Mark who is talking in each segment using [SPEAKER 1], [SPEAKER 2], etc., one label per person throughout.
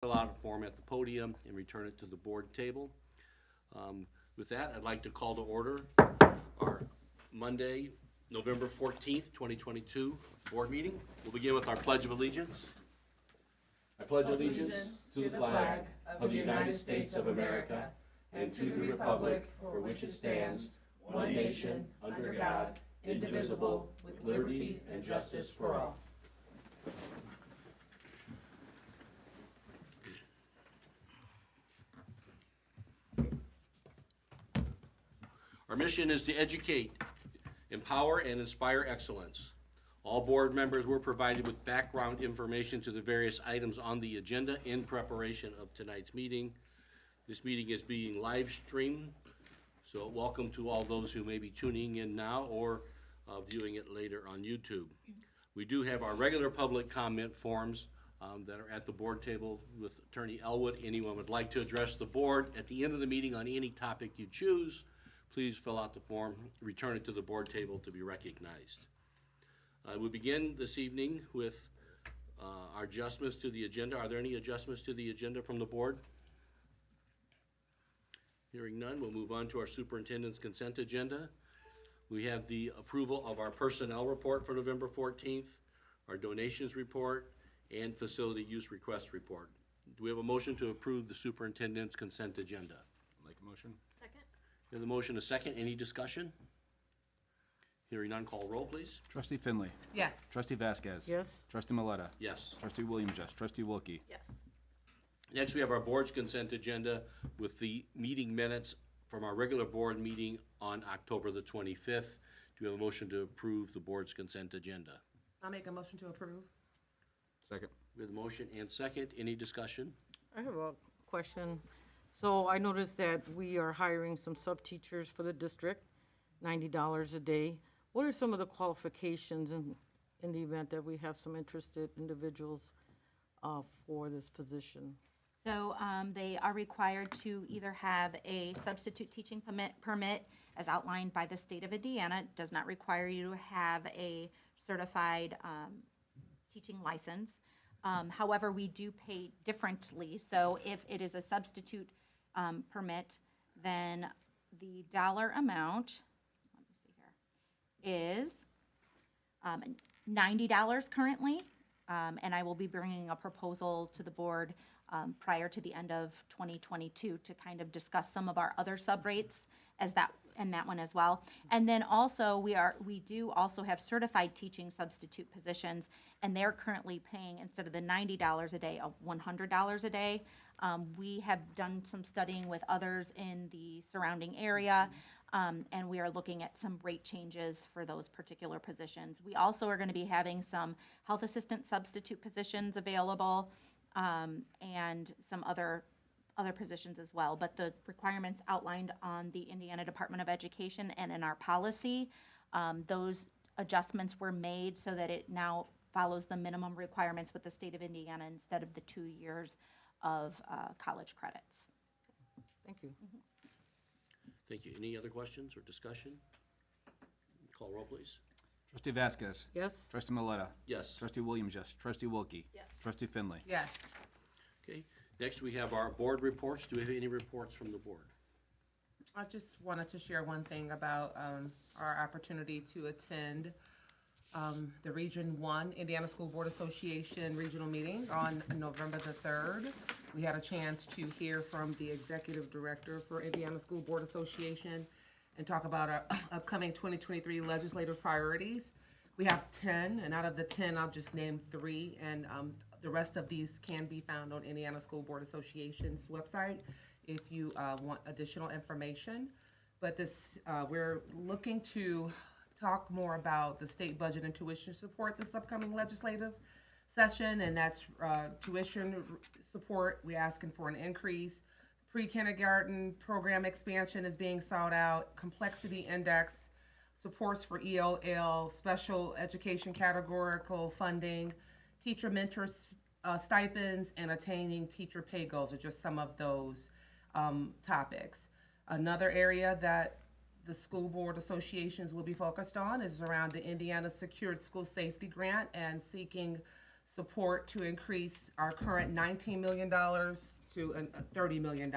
[SPEAKER 1] fill out a form at the podium and return it to the board table. With that, I'd like to call to order our Monday, November 14th, 2022 board meeting. We'll begin with our Pledge of Allegiance. I pledge allegiance to the flag of the United States of America and to the republic for which it stands, one nation, under God, indivisible, with liberty and justice for all. Our mission is to educate, empower, and inspire excellence. All board members were provided with background information to the various items on the agenda in preparation of tonight's meeting. This meeting is being live streamed, so welcome to all those who may be tuning in now or viewing it later on YouTube. We do have our regular public comment forms that are at the board table with Attorney Elwood. Anyone would like to address the board at the end of the meeting on any topic you choose, please fill out the form, return it to the board table to be recognized. We'll begin this evening with our adjustments to the agenda. Are there any adjustments to the agenda from the board? Hearing none, we'll move on to our superintendent's consent agenda. We have the approval of our personnel report for November 14th, our donations report, and facility use request report. Do we have a motion to approve the superintendent's consent agenda?
[SPEAKER 2] Make a motion.
[SPEAKER 3] Second?
[SPEAKER 1] We have the motion a second. Any discussion? Hearing none, call roll, please.
[SPEAKER 2] Trustee Finley.
[SPEAKER 3] Yes.
[SPEAKER 2] Trustee Vasquez.
[SPEAKER 4] Yes.
[SPEAKER 2] Trustee Maleta.
[SPEAKER 1] Yes.
[SPEAKER 2] Trustee Williams, yes. Trustee Wilkie.
[SPEAKER 3] Yes.
[SPEAKER 1] Next, we have our board's consent agenda with the meeting minutes from our regular board meeting on October the 25th. Do we have a motion to approve the board's consent agenda?
[SPEAKER 3] I'll make a motion to approve.
[SPEAKER 2] Second.
[SPEAKER 1] We have the motion and second. Any discussion?
[SPEAKER 4] I have a question. So I noticed that we are hiring some sub-teachers for the district, $90 a day. What are some of the qualifications in the event that we have some interested individuals for this position?
[SPEAKER 5] So they are required to either have a substitute teaching permit as outlined by the state of Indiana. It does not require you to have a certified teaching license. However, we do pay differently. So if it is a substitute permit, then the dollar amount, let me see here, is $90 currently. And I will be bringing a proposal to the board prior to the end of 2022 to kind of discuss some of our other sub-rates as that one as well. And then also we do also have certified teaching substitute positions, and they're currently paying, instead of the $90 a day, of $100 a day. We have done some studying with others in the surrounding area, and we are looking at some rate changes for those particular positions. We also are going to be having some health assistant substitute positions available, and some other positions as well. But the requirements outlined on the Indiana Department of Education and in our policy, those adjustments were made so that it now follows the minimum requirements with the state of Indiana instead of the 2 years of college credits.
[SPEAKER 4] Thank you.
[SPEAKER 1] Thank you. Any other questions or discussion? Call roll, please.
[SPEAKER 2] Trustee Vasquez.
[SPEAKER 4] Yes.
[SPEAKER 2] Trustee Maleta.
[SPEAKER 1] Yes.
[SPEAKER 2] Trustee Williams, yes. Trustee Wilkie.
[SPEAKER 3] Yes.
[SPEAKER 2] Trustee Finley.
[SPEAKER 3] Yes.
[SPEAKER 1] Okay. Next, we have our board reports. Do we have any reports from the board?
[SPEAKER 3] I just wanted to share one thing about our opportunity to attend the Region 1 Indiana School Board Association regional meeting on November the 3rd. We had a chance to hear from the executive director for Indiana School Board Association and talk about our upcoming 2023 legislative priorities. We have 10, and out of the 10, I'll just name 3, and the rest of these can be found on Indiana School Board Association's website if you want additional information. But we're looking to talk more about the state budget and tuition support this upcoming legislative session, and that's tuition support. We're asking for an increase. Pre-kindergarten program expansion is being sought out. Complexity index, supports for ELL, special education categorical funding, teacher mentor stipends, and attaining teacher pay goals are just some of those topics. Another area that the school board associations will be focused on is around the Indiana Secured School Safety Grant and seeking support to increase our current $19 million to $30 million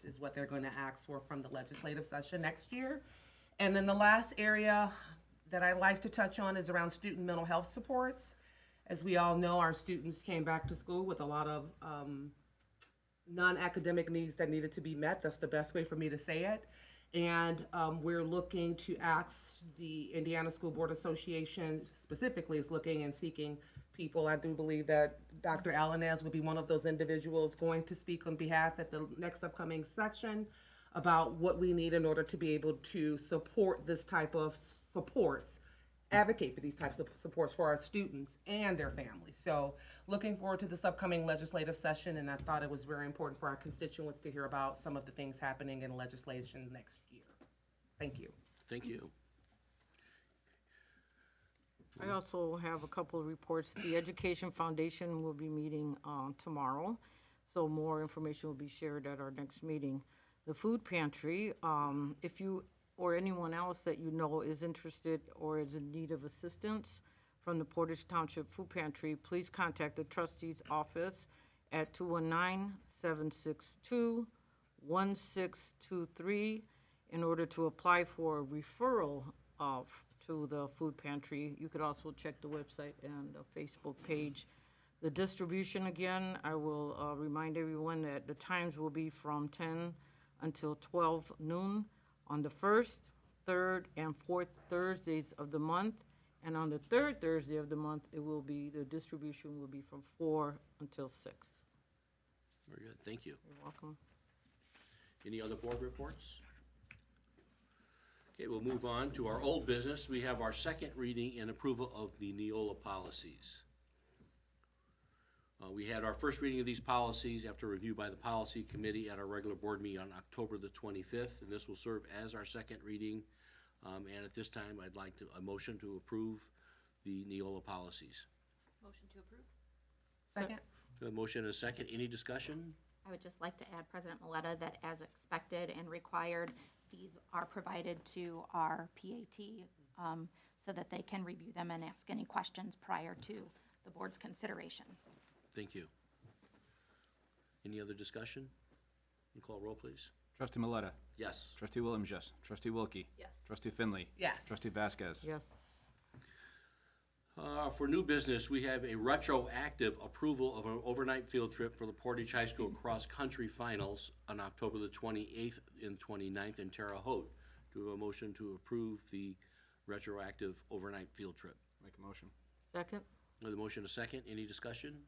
[SPEAKER 3] is what they're going to ask for from the legislative session next year. And then the last area that I like to touch on is around student mental health supports. As we all know, our students came back to school with a lot of non-academic needs that needed to be met. That's the best way for me to say it. And we're looking to ask the Indiana School Board Association specifically is looking and seeking people. I do believe that Dr. Alanez will be one of those individuals going to speak on behalf at the next upcoming session about what we need in order to be able to support this type of supports, advocate for these types of supports for our students and their families. So looking forward to this upcoming legislative session, and I thought it was very important for our constituents to hear about some of the things happening in legislation next year. Thank you.
[SPEAKER 1] Thank you.
[SPEAKER 4] I also have a couple of reports. The Education Foundation will be meeting tomorrow, so more information will be shared at our next meeting. The food pantry, if you or anyone else that you know is interested or is in need of assistance from the Portage Township Food Pantry, please contact the trustee's office at 219-762-1623 in order to apply for a referral to the food pantry. You could also check the website and the Facebook page. The distribution, again, I will remind everyone that the times will be from 10 until 12 noon on the first, third, and fourth Thursdays of the month. And on the third Thursday of the month, the distribution will be from 4 until 6.
[SPEAKER 1] Very good, thank you.
[SPEAKER 4] You're welcome.
[SPEAKER 1] Any other board reports? Okay, we'll move on to our old business. We have our second reading and approval of the Neola policies. We had our first reading of these policies after review by the policy committee at our regular board meeting on October the 25th, and this will serve as our second reading. And at this time, I'd like a motion to approve the Neola policies.
[SPEAKER 5] Motion to approve.
[SPEAKER 3] Second?
[SPEAKER 1] A motion and a second. Any discussion?
[SPEAKER 5] I would just like to add, President Maleta, that as expected and required, these are provided to our PAT so that they can review them and ask any questions prior to the board's consideration.
[SPEAKER 1] Thank you. Any other discussion? You call roll, please.
[SPEAKER 2] Trustee Maleta.
[SPEAKER 1] Yes.
[SPEAKER 2] Trustee Williams, yes. Trustee Wilkie.
[SPEAKER 5] Yes.
[SPEAKER 2] Trustee Finley.
[SPEAKER 3] Yes.
[SPEAKER 2] Trustee Vasquez.
[SPEAKER 4] Yes.
[SPEAKER 1] For new business, we have a retroactive approval of an overnight field trip for the Portage High School cross-country finals on October the 28th and 29th in Terre Haute. Do we have a motion to approve the retroactive overnight field trip?
[SPEAKER 2] Make a motion.
[SPEAKER 4] Second?
[SPEAKER 1] With a motion a second, any discussion?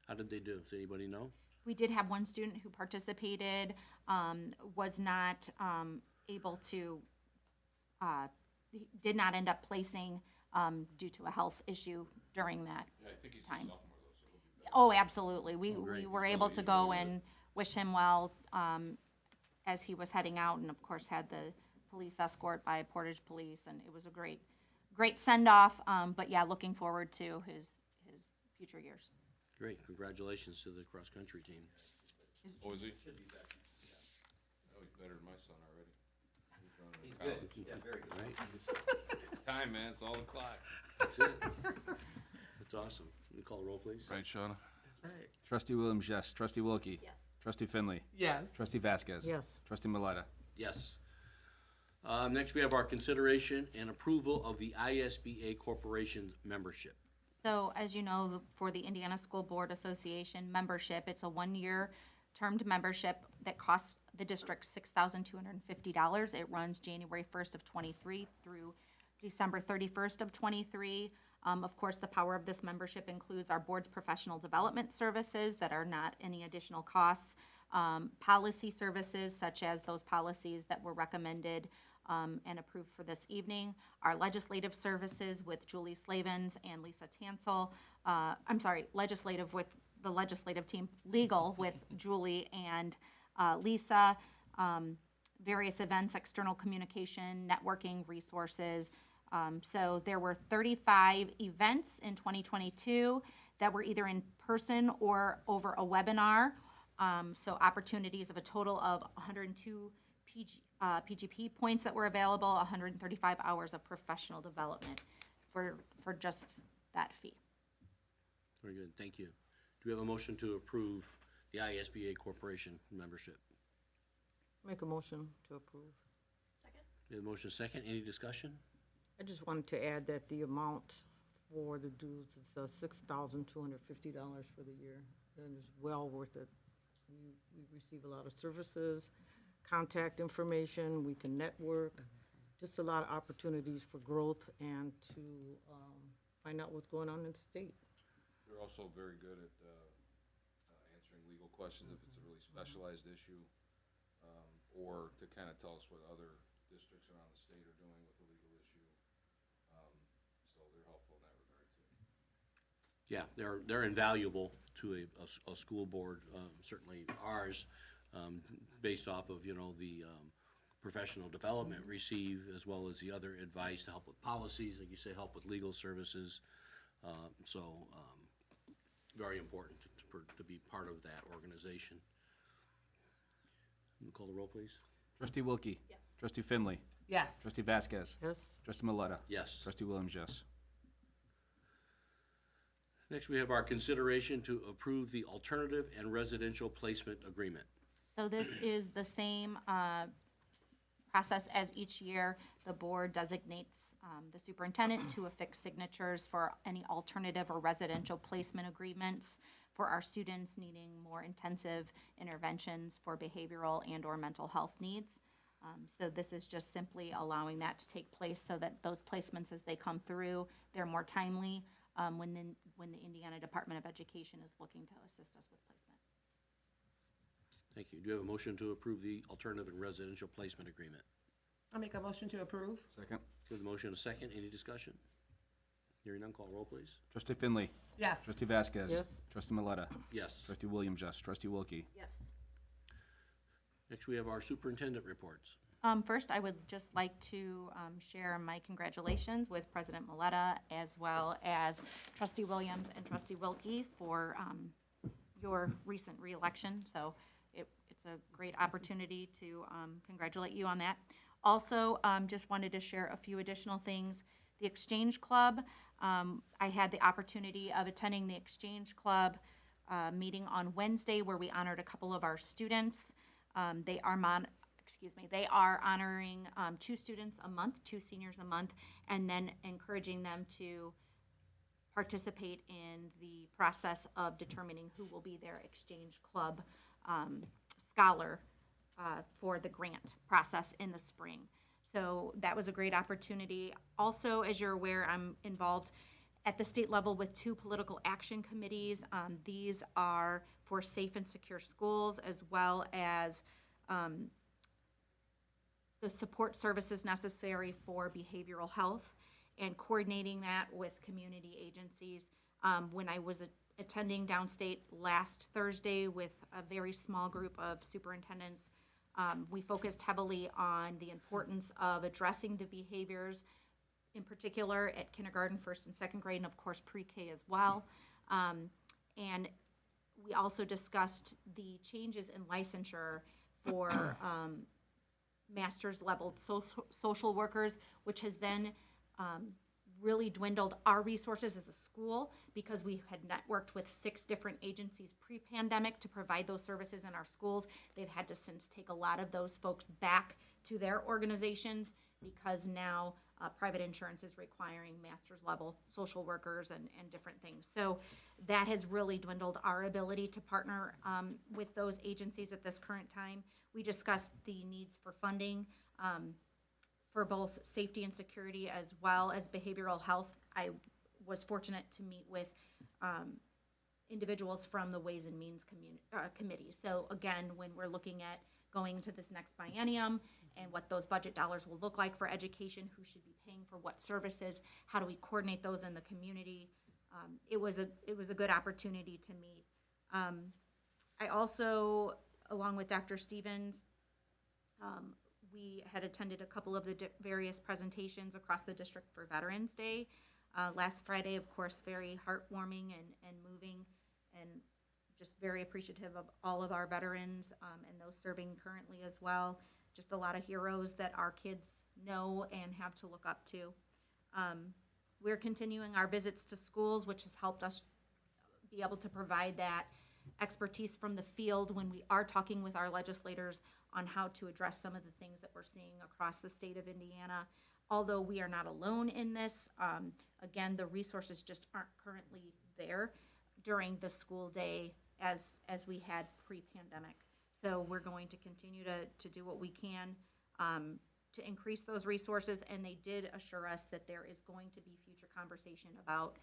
[SPEAKER 1] How did they do? Does anybody know?
[SPEAKER 5] We did have one student who participated, was not able to, did not end up placing due to a health issue during that time. Oh, absolutely. We were able to go and wish him well as he was heading out, and of course had the police escort by Portage Police, and it was a great send-off. But yeah, looking forward to his future years.
[SPEAKER 1] Great, congratulations to the cross-country team.
[SPEAKER 6] Oh, is he? Should be better. Oh, he's better than my son already. He's good. Yeah, very good.
[SPEAKER 1] Right?
[SPEAKER 6] It's time, man. It's all the clock.
[SPEAKER 1] That's it. That's awesome. Can you call the roll, please?
[SPEAKER 6] Right, Shauna?
[SPEAKER 3] Right.
[SPEAKER 2] Trustee Williams, yes. Trustee Wilkie.
[SPEAKER 5] Yes.
[SPEAKER 2] Trustee Finley.
[SPEAKER 3] Yes.
[SPEAKER 2] Trustee Vasquez.
[SPEAKER 4] Yes.
[SPEAKER 2] Trustee Maleta.
[SPEAKER 1] Yes. Next, we have our consideration and approval of the ISBA Corporation membership.
[SPEAKER 5] So as you know, for the Indiana School Board Association membership, it's a one-year termed membership that costs the district $6,250. It runs January 1st of '23 through December 31st of '23. Of course, the power of this membership includes our board's professional development services that are not any additional costs, policy services such as those policies that were recommended and approved for this evening, our legislative services with Julie Slavens and Lisa Tansel, legislative with the legislative team, legal with Julie and Lisa, various events, external communication, networking resources. So there were 35 events in 2022 that were either in person or over a webinar. So opportunities of a total of 102 PGP points that were available, 135 hours of professional development for just that fee.
[SPEAKER 1] Very good, thank you. Do we have a motion to approve the ISBA Corporation membership?
[SPEAKER 4] Make a motion to approve.
[SPEAKER 1] We have a motion second, any discussion?
[SPEAKER 4] I just wanted to add that the amount for the dues is $6,250 for the year, and it's well worth it. We receive a lot of services, contact information, we can network, just a lot of opportunities for growth and to find out what's going on in the state.
[SPEAKER 6] They're also very good at answering legal questions if it's a really specialized issue, or to kind of tell us what other districts around the state are doing with the legal issue. So they're helpful in that regard too.
[SPEAKER 1] Yeah, they're invaluable to a school board, certainly ours, based off of, you know, the professional development receive, as well as the other advice to help with policies, like you say, help with legal services. Very important to be part of that organization. Can you call the roll, please?
[SPEAKER 2] Trustee Wilkie.
[SPEAKER 5] Yes.
[SPEAKER 2] Trustee Finley.
[SPEAKER 3] Yes.
[SPEAKER 2] Trustee Vasquez.
[SPEAKER 4] Yes?
[SPEAKER 2] Trustee Maleta.
[SPEAKER 1] Yes.
[SPEAKER 2] Trustee Williams, yes.
[SPEAKER 1] Next, we have our consideration to approve the alternative and residential placement agreement.
[SPEAKER 5] So this is the same process as each year. The board designates the superintendent to affix signatures for any alternative or residential placement agreements for our students needing more intensive interventions for behavioral and/or mental health needs. So this is just simply allowing that to take place so that those placements, as they come through, they're more timely when the Indiana Department of Education is looking to assist us with placement.
[SPEAKER 1] Thank you. Do you have a motion to approve the alternative and residential placement agreement?
[SPEAKER 3] I'll make a motion to approve.
[SPEAKER 2] Second.
[SPEAKER 1] We have the motion and a second. Any discussion? Hearing none, call roll, please.
[SPEAKER 2] Trustee Finley.
[SPEAKER 3] Yes.
[SPEAKER 2] Trustee Vasquez.
[SPEAKER 4] Yes.
[SPEAKER 2] Trustee Maleta.
[SPEAKER 1] Yes.
[SPEAKER 2] Trustee Williams, yes. Trustee Wilkie.
[SPEAKER 5] Yes.
[SPEAKER 1] Next, we have our superintendent reports.
[SPEAKER 5] First, I would just like to share my congratulations with President Maleta, as well as Trustee Williams and Trustee Wilkie for your recent reelection. So it's a great opportunity to congratulate you on that. Also, just wanted to share a few additional things. The Exchange Club, I had the opportunity of attending the Exchange Club meeting on Wednesday, where we honored a couple of our students. They are honoring 2 students a month, 2 seniors a month, and then encouraging them to participate in the process of determining who will be their Exchange Club scholar for the grant process in the spring. So that was a great opportunity. Also, as you're aware, I'm involved at the state level with 2 political action committees. These are for safe and secure schools, as well as the support services necessary for behavioral health, and coordinating that with community agencies. When I was attending downstate last Thursday with a very small group of superintendents, we focused heavily on the importance of addressing the behaviors, in particular at kindergarten, 1st and 2nd grade, and of course pre-K as well. And we also discussed the changes in licensure for master's level social workers, which has then really dwindled our resources as a school, because we had networked with 6 different agencies pre-pandemic to provide those services in our schools. They've had to since take a lot of those folks back to their organizations, because now private insurance is requiring master's level social workers and different things. So that has really dwindled our ability to partner with those agencies at this current time. We discussed the needs for funding for both safety and security, as well as behavioral health. I was fortunate to meet with individuals from the Ways and Means Committee. So again, when we're looking at going to this next biennium and what those budget dollars will look like for education, who should be paying for what services, how do we coordinate those in the community? It was a good opportunity to meet. I also, along with Dr. Stevens, we had attended a couple of the various presentations across the district for Veterans Day. Last Friday, of course, very heartwarming and moving, and just very appreciative of all of our veterans and those serving currently as well. Just a lot of heroes that our kids know and have to look up to. We're continuing our visits to schools, which has helped us be able to provide that expertise from the field when we are talking with our legislators on how to address some of the things that we're seeing across the state of Indiana. Although we are not alone in this, again, the resources just aren't currently there during the school day as we had pre-pandemic. So we're going to continue to do what we can to increase those resources, and they did assure us that there is going to be future conversation about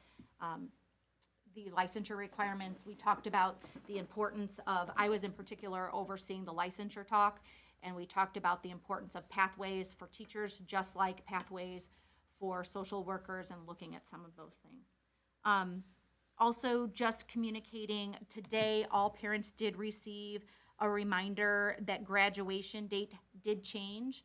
[SPEAKER 5] the licensure requirements. We talked about the importance of, I was in particular overseeing the licensure talk, and we talked about the importance of pathways for teachers, just like pathways for social workers, and looking at some of those things. Also, just communicating, today, all parents did receive a reminder that graduation date did change.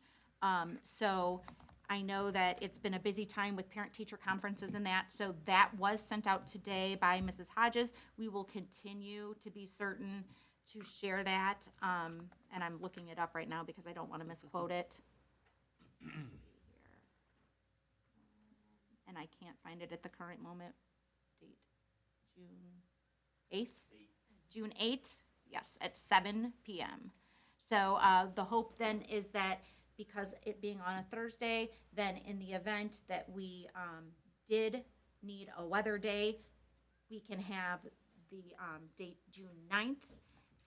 [SPEAKER 5] So I know that it's been a busy time with parent-teacher conferences and that, so that was sent out today by Mrs. Hodges. We will continue to be certain to share that, and I'm looking it up right now because I don't want to misquote it. Let's see here. And I can't find it at the current moment. Date, June 8th? June 8th, yes, at 7 p.m. So the hope then is that because it being on a Thursday, then in the event that we did need a weather day, we can have the date June 9th.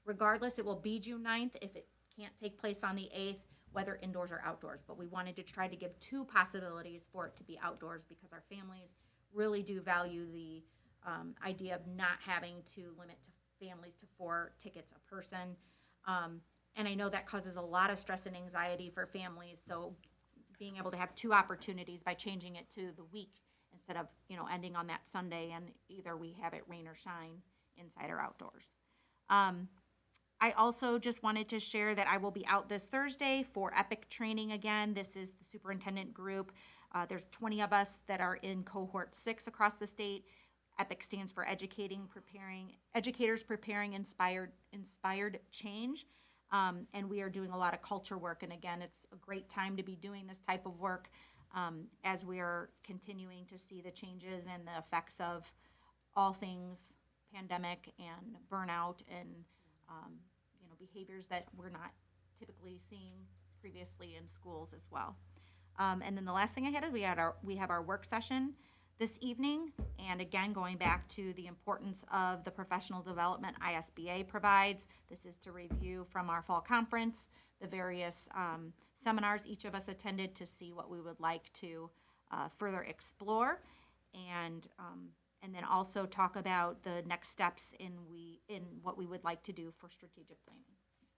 [SPEAKER 5] Regardless, it will be June 9th if it can't take place on the 8th, whether indoors or outdoors. But we wanted to try to give two possibilities for it to be outdoors because our families really do value the idea of not having to limit to families to 4 tickets a person. And I know that causes a lot of stress and anxiety for families, so being able to have 2 opportunities by changing it to the week instead of, ending on that Sunday and either we have it rain or shine inside or outdoors. I also just wanted to share that I will be out this Thursday for EPIC training again. This is the superintendent group. There's 20 of us that are in cohort 6 across the state. EPIC stands for Educators Preparing Inspired Change. And we are doing a lot of culture work. And again, it's a great time to be doing this type of work as we are continuing to see the changes and the effects of all things pandemic and burnout and behaviors that we're not typically seeing previously in schools as well. And then the last thing I had is we have our work session this evening, and again, going back to the importance of the professional development ISBA provides. This is to review from our fall conference, the various seminars each of us attended to see what we would like to further explore, and then also talk about the next steps in what we would like to do for strategic planning,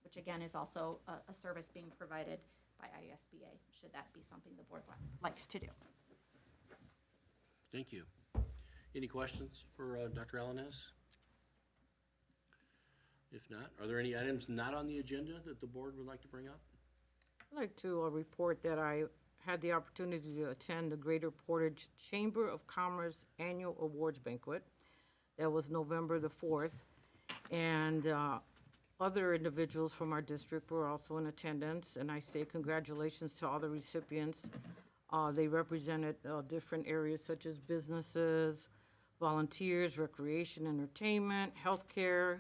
[SPEAKER 5] which again is also a service being provided by ISBA, should that be something the board likes to do.
[SPEAKER 1] Thank you. Any questions for Dr. Alanis? If not, are there any items not on the agenda that the board would like to bring up?
[SPEAKER 4] I'd like to report that I had the opportunity to attend the Greater Portage Chamber of Commerce Annual Awards Banquet. That was November the 4th. And other individuals from our district were also in attendance, and I say congratulations to all the recipients. They represented different areas such as businesses, volunteers, recreation, entertainment, healthcare,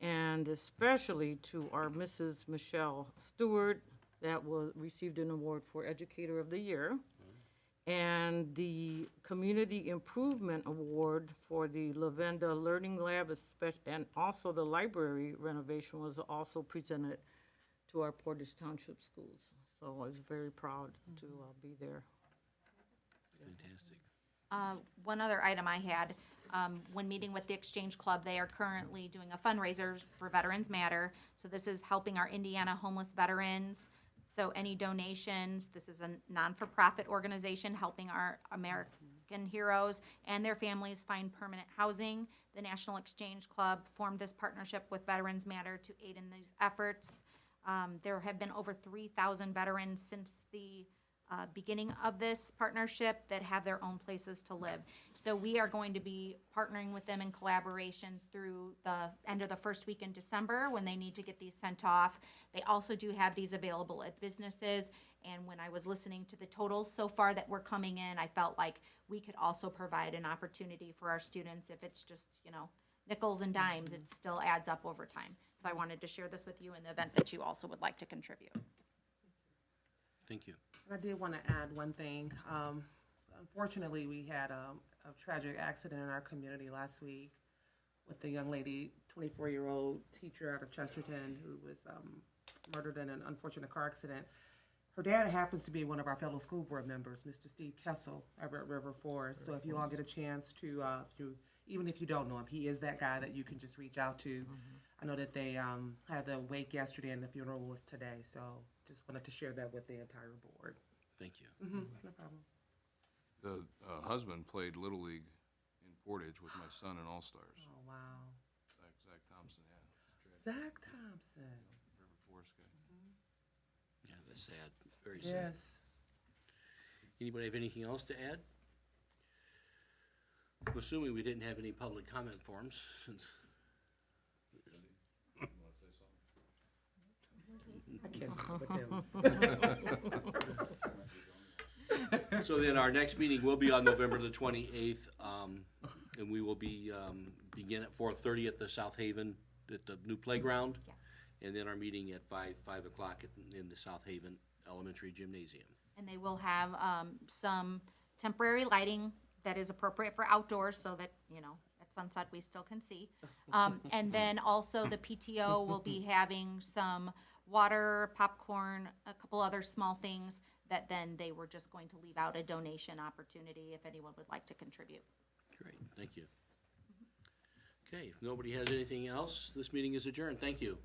[SPEAKER 4] and especially to our Mrs. Michelle Stewart that received an award for Educator of the Year. And the Community Improvement Award for the Lavenda Learning Lab, and also the library renovation was also presented to our Portage Township schools. So I was very proud to be there.
[SPEAKER 1] Fantastic.
[SPEAKER 5] One other item I had, when meeting with the Exchange Club, they are currently doing a fundraiser for Veterans Matter. So this is helping our Indiana homeless veterans. So any donations, this is a non-for-profit organization helping our American heroes and their families find permanent housing. The National Exchange Club formed this partnership with Veterans Matter to aid in these efforts. There have been over 3,000 veterans since the beginning of this partnership that have their own places to live. So we are going to be partnering with them in collaboration through the end of the first week in December when they need to get these sent off. They also do have these available at businesses. And when I was listening to the totals so far that were coming in, I felt like we could also provide an opportunity for our students if it's just, nickels and dimes, it still adds up over time. So I wanted to share this with you in the event that you also would like to contribute.
[SPEAKER 1] Thank you.
[SPEAKER 3] I did want to add one thing. Unfortunately, we had a tragic accident in our community last week with a young lady, 24-year-old teacher out of Chesterton, who was murdered in an unfortunate car accident. Her dad happens to be one of our fellow school board members, Mr. Steve Kessel, over at River Forest. So if you all get a chance to, even if you don't know him, he is that guy that you can just reach out to. I know that they had the wake yesterday and the funeral was today, so just wanted to share that with the entire board.
[SPEAKER 1] Thank you.
[SPEAKER 3] No problem.
[SPEAKER 6] The husband played Little League in Portage with my son in All-Stars.
[SPEAKER 3] Oh, wow.
[SPEAKER 6] Zach Thompson, yeah.
[SPEAKER 3] Zach Thompson.
[SPEAKER 6] River Forest guy.
[SPEAKER 1] Yeah, that's sad, very sad.
[SPEAKER 3] Yes.
[SPEAKER 1] Anybody have anything else to add? I'm assuming we didn't have any public comment forms, since,
[SPEAKER 3] I can't with them.
[SPEAKER 1] so then our next meeting will be on November the 28th, and we will be, begin at 4:30 at the South Haven, at the new playground. And then our meeting at 5 o'clock in the South Haven Elementary Gymnasium.
[SPEAKER 5] And they will have some temporary lighting that is appropriate for outdoors so that, you know, at sunset we still can see. And then also the PTO will be having some water, popcorn, a couple other small things that then they were just going to leave out a donation opportunity if anyone would like to contribute.
[SPEAKER 1] Great, thank you. Okay, if nobody has anything else, this meeting is adjourned. Thank you.